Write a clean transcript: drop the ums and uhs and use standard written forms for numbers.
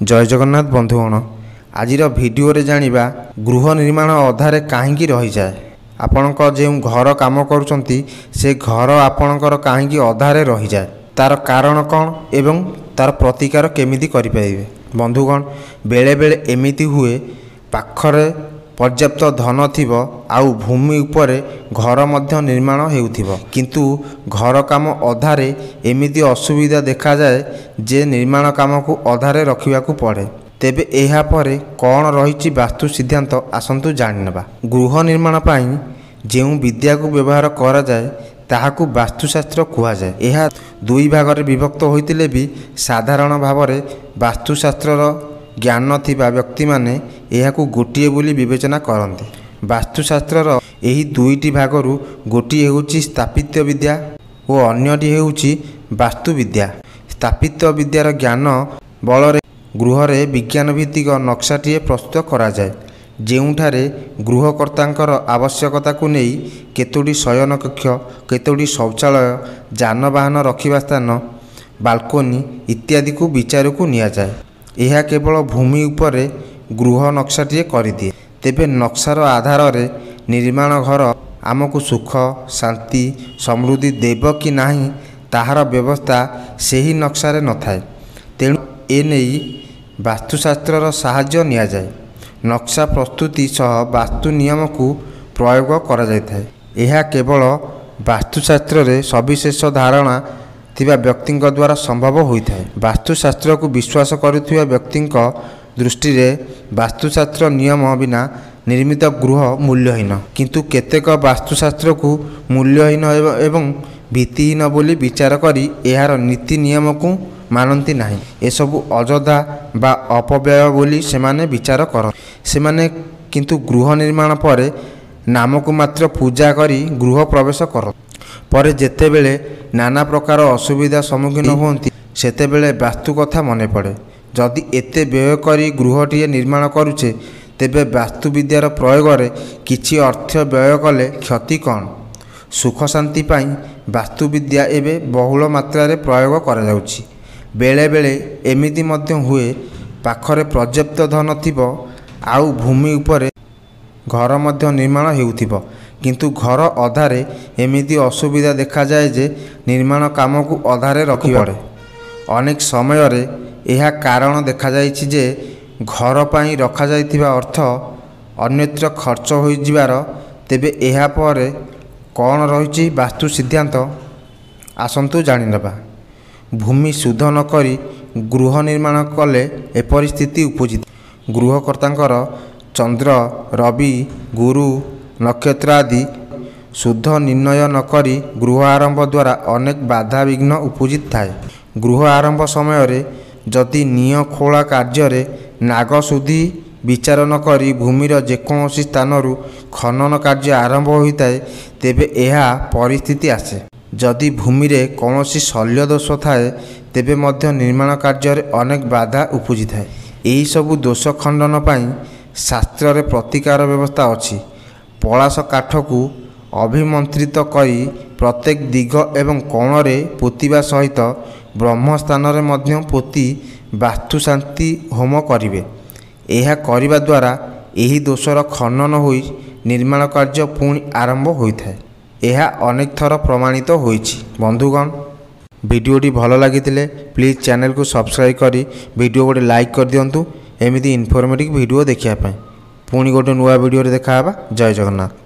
जय जगन्नाथ बंधुगण आज भिडियो रे जानिबा गृह निर्माण अधारे कहीं रही जाए। आपणक जो घर काम करुँच से घर आपणकर कहीं अधारे रही जाए तार कारण कौन एवं तार प्रतिकार केमिति करिपारिबे। बंधुगण बेले बेले एमिति हुए पाखरे पर्याप्त धन थिबो आउ भूमि उपरे घर मध्य निर्माण हेउथिबो किंतु घर काम अधारे एमिति असुविधा देखा जाए जे निर्माण काम को अधारे रखिबाकू पड़े। तेबे एहा परे कौन रही वास्तु सिद्धांत आसंतु जानिनबा। गृह निर्माण पाई जेउ विद्या को व्यवहार करा जाए ताहाकू वास्तुशास्त्र कुहा जाए। एहा दुई भागरे विभक्त होइतिले भी साधारण भावरे वास्तुशास्त्रर ज्ञान थिबा व्यक्ति माने एहाकू गोटिए बोली विवेचना करते। वास्तुशास्त्रर एही दुईटी भागरू गोटिए हेउची स्थापित्य विद्या और अन्यटी हेउची वास्तु विद्या। स्थापित्य विद्यार ज्ञान बलरे गृहरे विज्ञान भित्तिक नक्शाटीए प्रस्तुत करा जाए जेउठारे गृहकर्तांकर आवश्यकता को नहीं केतोटी शयन कक्ष केतोटी शौचालय जानवाहन रखिबा स्थान बाल्कोनी इत्यादि को विचार को निया जाए। यह केवल भूमि उपरे गृह नक्शाटीए करदिए। तेबे नक्शार आधार रे निर्माण घर आमको सुख शांति समृद्धि देव कि नाही ताहार व्यवस्था सेही नक्शारे न थाए। तेणु एने वास्तुशास्त्रर साहाय्य निया जाए। नक्शा प्रस्तुति सह वास्तु नियम को प्रयोग करा जाय थाए। यह केवल वास्तुशास्त्र रे सविशेष धारणा थिबा व्यक्ति द्वारा संभव होता है। वास्तुशास्त्र को विश्वास करुथिबा व्यक्ति दृष्टि रे वास्तुशास्त्र नियम बिना निर्मित गृह मूल्यहीन किंतु केतेक वास्तुशास्त्र को मूल्यहीन एवं भित्तिहीन बोली विचार करी एहार नीति नियम को मानती नहीं। एसबु अଯଥା बा अपव्यय बोली सेमाने विचार कर सेमाने किंतु गृह निर्माण पर नाम को मात्र पूजा करी गृह प्रवेश कर पर जेतेबेले नाना प्रकार असुविधा सम्मुखीन होती सेतेबेले वास्तु कथा मने पड़े। जदि एते व्यय करी गृहटीए निर्माण करुचे तेबे वास्तु विद्यार प्रयोग रे किछि अर्थ व्यय कले क्षति कौन। सुख शांति पाई वास्तु विद्या एबे बहुल मात्रा रे प्रयोग करा जाउछि। बेले बेले एमिति मध्य हुए पाखरे पर्याप्त धन थिबो आउ भूमि उपरे घर मध्य निर्माण हेउथिबो किंतु घर अधारे एमिति असुविधा देखा जाए जे निर्माण काम को अधारे रखि पड़े। अनेक समय रे यह कारण देखा जाइछि जे घर पाई रखा जाइथिबा अर्थ अन्यत्र खर्च होई जिवार। तेबे एहा परे कौन रही वास्तु सिद्धांत आसंतु जानिनबा। भूमि शुद्ध न करी गृह निर्माण कले एपरि स्थिति उपजित। गृहकर्तांकर चंद्र रवि गुरु नक्षत्र आदि शुद्ध निर्णय न करी गृह आरंभ द्वारा अनेक बाधा विघ्न उपजित थाए। गृह आरंभ समय रे जदि निय खोला कार्य नागशुद्धि विचार न करी भूमिर जेकोसी स्थानरू खनन कार्य आरंभ होता है तेबे एहा परिस्थिति आसे। जदि भूमि रे कौनसी शल्य दोष थाए तेबे मध्य निर्माण कार्य अनेक बाधा उपजी थाए। एही सबु दोष खंडन पाई शास्त्र रे प्रतिकार व्यवस्था अछि। पलाश काठ को अभिमंत्रित करी प्रत्येक दिग एवं कोण रे पोतिबा सहित ब्रह्म स्थान रे मध्य पोती वास्तु शांति होम करिवे। एहा करिबा द्वारा एही दोषर खनन होई निर्माण कार्य पुणी आरंभ होइथाए। यह अनेक थर प्रमाणित होइछि। बंधुगण वीडियोटी भल लगी प्लीज चैनल को सब्सक्राइब करी वीडियो गोटे लाइक कर दियंतु। एमिति इनफॉर्मेटिव वीडियो देखिया पाई पुणी गोटे नुआ वीडियो देखा। जय जगन्नाथ।